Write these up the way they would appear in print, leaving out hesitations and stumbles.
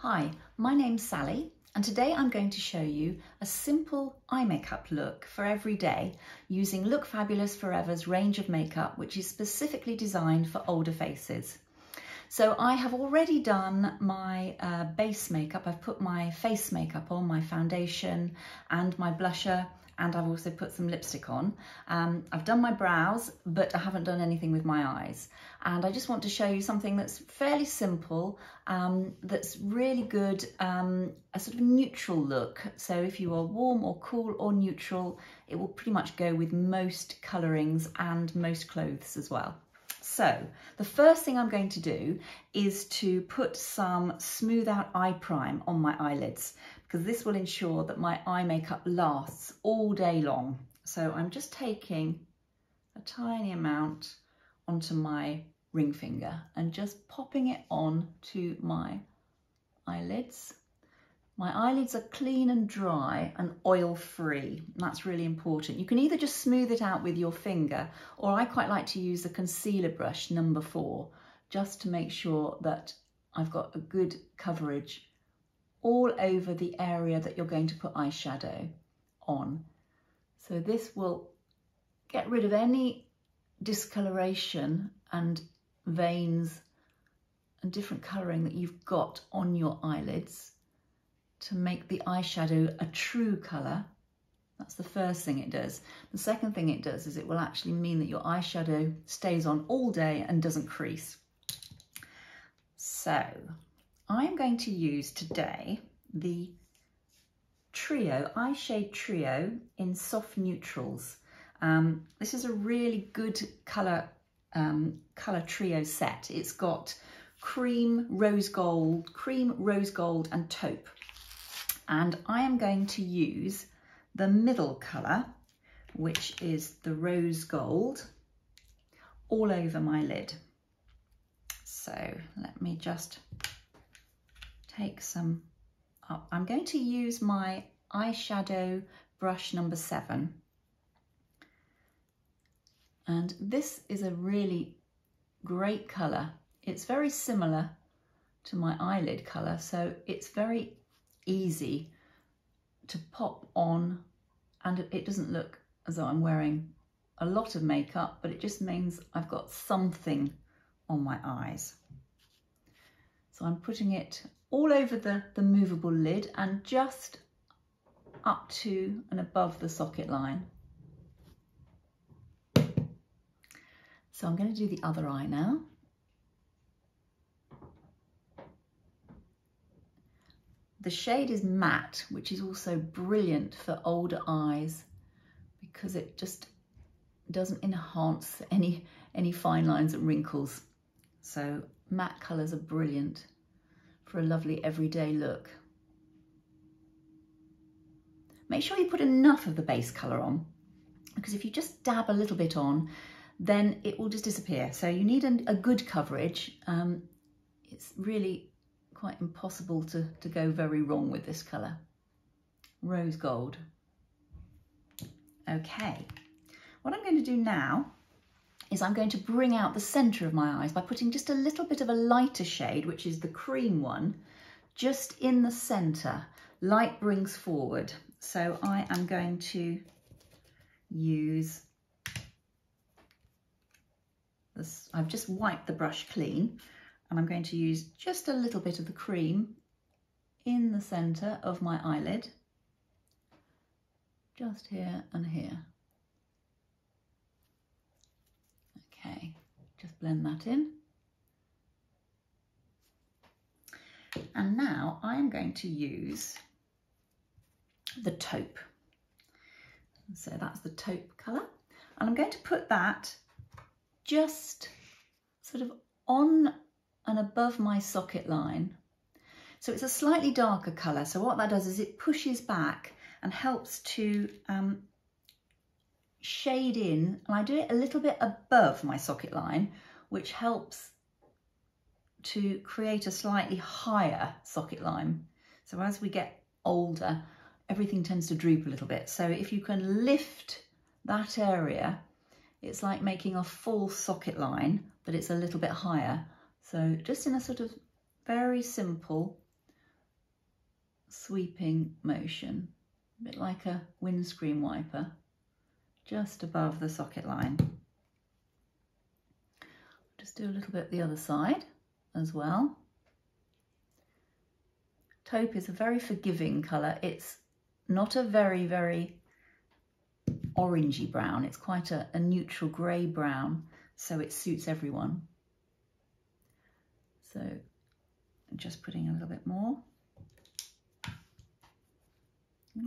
Hi, my name's Sally and today I'm going to show you a simple eye makeup look for every day using Look Fabulous Forever's range of makeup, which is specifically designed for older faces. So I have already done my base makeup. I've put my face makeup on, my foundation and my blusher, and I've also put some lipstick on. I've done my brows, but I haven't done anything with my eyes. And I just want to show you something that's fairly simple, that's really good, a sort of neutral look. So if you are warm or cool or neutral, it will pretty much go with most colourings and most clothes as well. So the first thing I'm going to do is to put some smooth out eye prime on my eyelids, because this will ensure that my eye makeup lasts all day long. So I'm just taking a tiny amount onto my ring finger and just popping it on to my eyelids. My eyelids are clean and dry and oil-free. That's really important. You can either just smooth it out with your finger, or I quite like to use the concealer brush number 4, just to make sure that I've got a good coverage all over the area that you're going to put eyeshadow on. So this will get rid of any discoloration and veins and different colouring that you've got on your eyelids, to make the eyeshadow a true colour. That's the first thing it does. The second thing it does is it will actually mean that your eyeshadow stays on all day and doesn't crease. So I'm going to use today the Eyeshade Trio in Soft Neutrals. This is a really good colour trio set. It's got cream, rose gold, and taupe. And I am going to use the middle colour, which is the rose gold, all over my lid. So let me just take some up. I'm going to use my eyeshadow brush number 7. And this is a really great colour. It's very similar to my eyelid colour, so it's very easy to pop on, and it doesn't look as though I'm wearing a lot of makeup, but it just means I've got something on my eyes. So I'm putting it all over the movable lid and just up to and above the socket line. So I'm going to do the other eye now. The shade is matte, which is also brilliant for older eyes because it just doesn't enhance any fine lines and wrinkles. So matte colours are brilliant for a lovely everyday look. Make sure you put enough of the base colour on, because if you just dab a little bit on, then it will just disappear. So you need a good coverage. It's really quite impossible to go very wrong with this colour. Rose gold. Okay, what I'm going to do now is I'm going to bring out the centre of my eyes by putting just a little bit of a lighter shade, which is the cream one, just in the centre. Light brings forward. So I am going to use this. I've just wiped the brush clean, and I'm going to use just a little bit of the cream in the centre of my eyelid, just here and here. Okay, just blend that in. And now I am going to use the taupe. So that's the taupe colour. And I'm going to put that just sort of on and above my socket line. So it's a slightly darker colour. So what that does is it pushes back and helps to shade in. And I do it a little bit above my socket line, which helps to create a slightly higher socket line. So as we get older, everything tends to droop a little bit. So if you can lift that area, it's like making a full socket line, but it's a little bit higher. So just in a sort of very simple sweeping motion, a bit like a windscreen wiper, just above the socket line. Just do a little bit the other side as well. Taupe is a very forgiving colour. It's not a very orangey brown. It's quite a neutral grey brown, so it suits everyone. So I'm just putting a little bit more.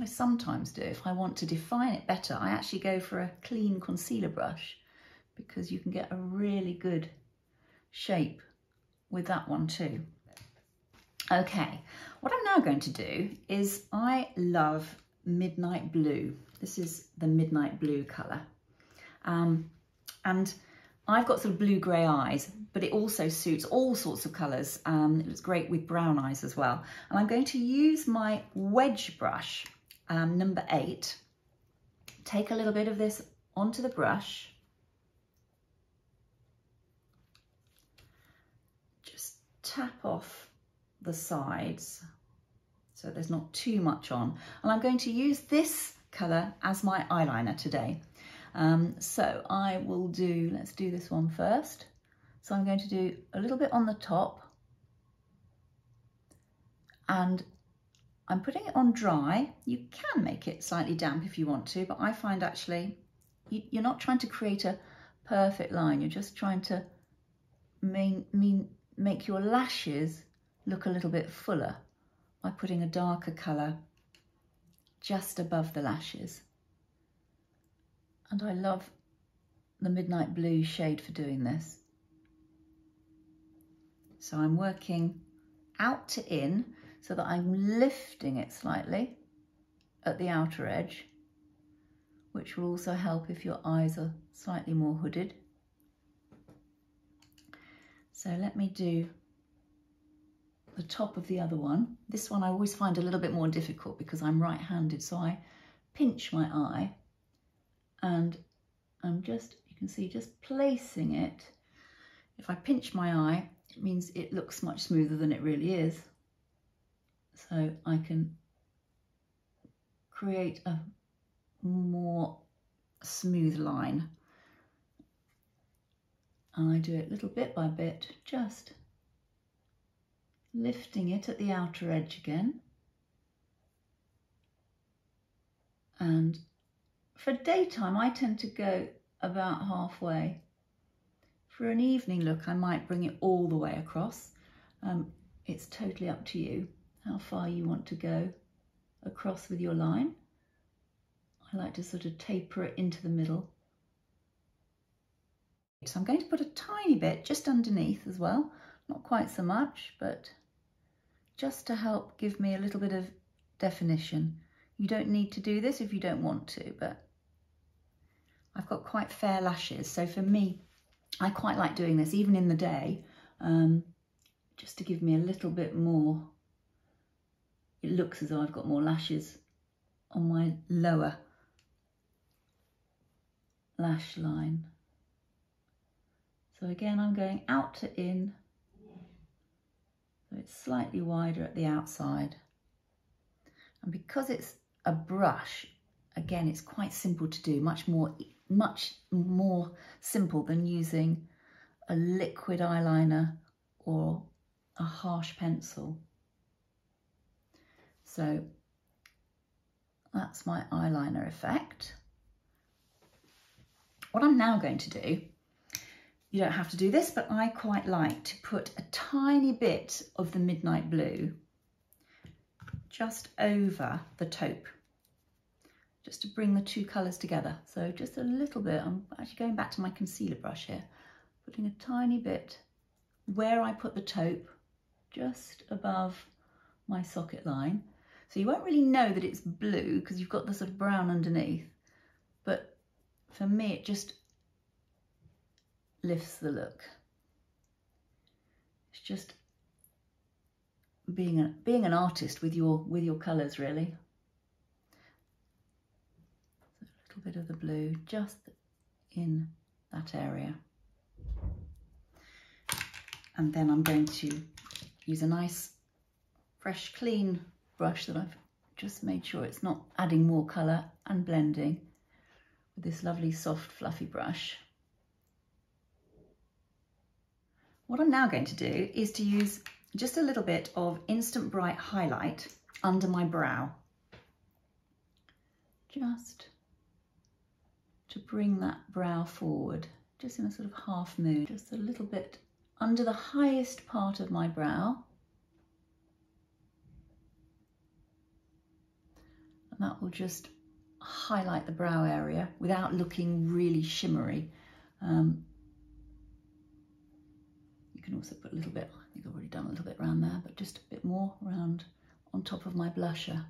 I sometimes do, if I want to define it better, I actually go for a clean concealer brush, because you can get a really good shape with that one too. Okay, what I'm now going to do is, I love midnight blue. This is the midnight blue colour. And I've got sort of blue-grey eyes, but it also suits all sorts of colours. It looks great with brown eyes as well. And I'm going to use my wedge brush, number 8. Take a little bit of this onto the brush. Just tap off the sides so there's not too much on. And I'm going to use this colour as my eyeliner today. So I will do, let's do this one first. So I'm going to do a little bit on the top, and I'm putting it on dry. You can make it slightly damp if you want to, but I find actually you're not trying to create a perfect line. You're just trying to make your lashes look a little bit fuller by putting a darker colour just above the lashes. And I love the midnight blue shade for doing this. So I'm working out to in so that I'm lifting it slightly at the outer edge, which will also help if your eyes are slightly more hooded. So let me do the top of the other one. This one I always find a little bit more difficult because I'm right-handed, so I pinch my eye and I'm just, you can see, just placing it. If I pinch my eye, it means it looks much smoother than it really is. So I can create a more smooth line. And I do it little bit by bit, just lifting it at the outer edge again. And for daytime, I tend to go about halfway. For an evening look, I might bring it all the way across. It's totally up to you how far you want to go across with your line. I like to sort of taper it into the middle. So I'm going to put a tiny bit just underneath as well, not quite so much, but just to help give me a little bit of definition. You don't need to do this if you don't want to, but I've got quite fair lashes, so for me, I quite like doing this even in the day, just to give me a little bit more. It looks as though I've got more lashes on my lower lash line. So again, I'm going out to in, so it's slightly wider at the outside. And because it's a brush, again, it's quite simple to do, much more simple than using a liquid eyeliner or a harsh pencil. So that's my eyeliner effect. What I'm now going to do, you don't have to do this, but I quite like to put a tiny bit of the midnight blue just over the taupe, just to bring the two colours together. So just a little bit. I'm actually going back to my concealer brush here, putting a tiny bit where I put the taupe, just above my socket line. So you won't really know that it's blue because you've got the sort of brown underneath, but for me it just lifts the look. It's just being an artist with your colours, really. So a little bit of the blue just in that area. And then I'm going to use a nice fresh clean brush that I've just made sure it's not adding more colour and blending with this lovely soft fluffy brush. What I'm now going to do is to use just a little bit of Instant Bright highlight under my brow, just to bring that brow forward, just in a sort of half moon, just a little bit under the highest part of my brow. And that will just highlight the brow area without looking really shimmery. You can also put a little bit, I think I've already done a little bit around there, but just a bit more around on top of my blusher.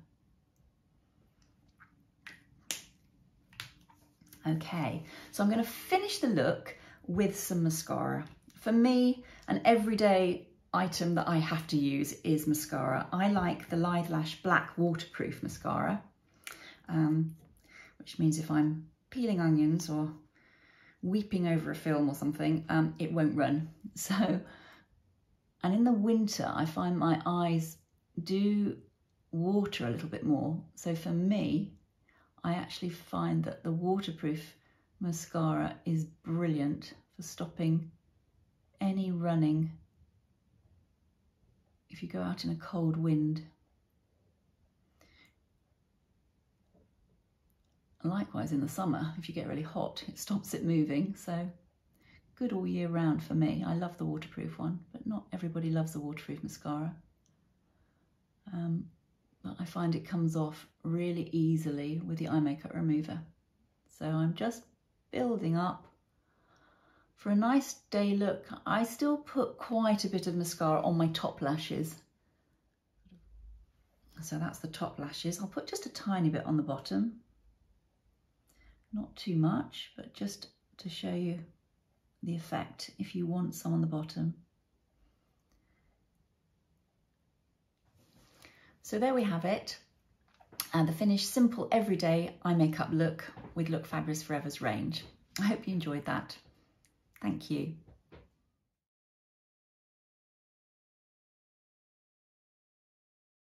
Okay, so I'm going to finish the look with some mascara. For me, an everyday item that I have to use is mascara. I like the Lithe Lash Black Waterproof Mascara, which means if I'm peeling onions or weeping over a film or something, it won't run. So, and in the winter, I find my eyes do water a little bit more. So for me, I actually find that the waterproof mascara is brilliant for stopping any running if you go out in a cold wind. And likewise in the summer, if you get really hot, it stops it moving. So good all year round for me. I love the waterproof one, but not everybody loves the waterproof mascara. But I find it comes off really easily with the eye makeup remover. So I'm just building up for a nice day look. I still put quite a bit of mascara on my top lashes. So that's the top lashes. I'll put just a tiny bit on the bottom. Not too much, but just to show you the effect if you want some on the bottom. So there we have it, and the finished simple everyday eye makeup look with Look Fabulous Forever's range. I hope you enjoyed that. Thank you.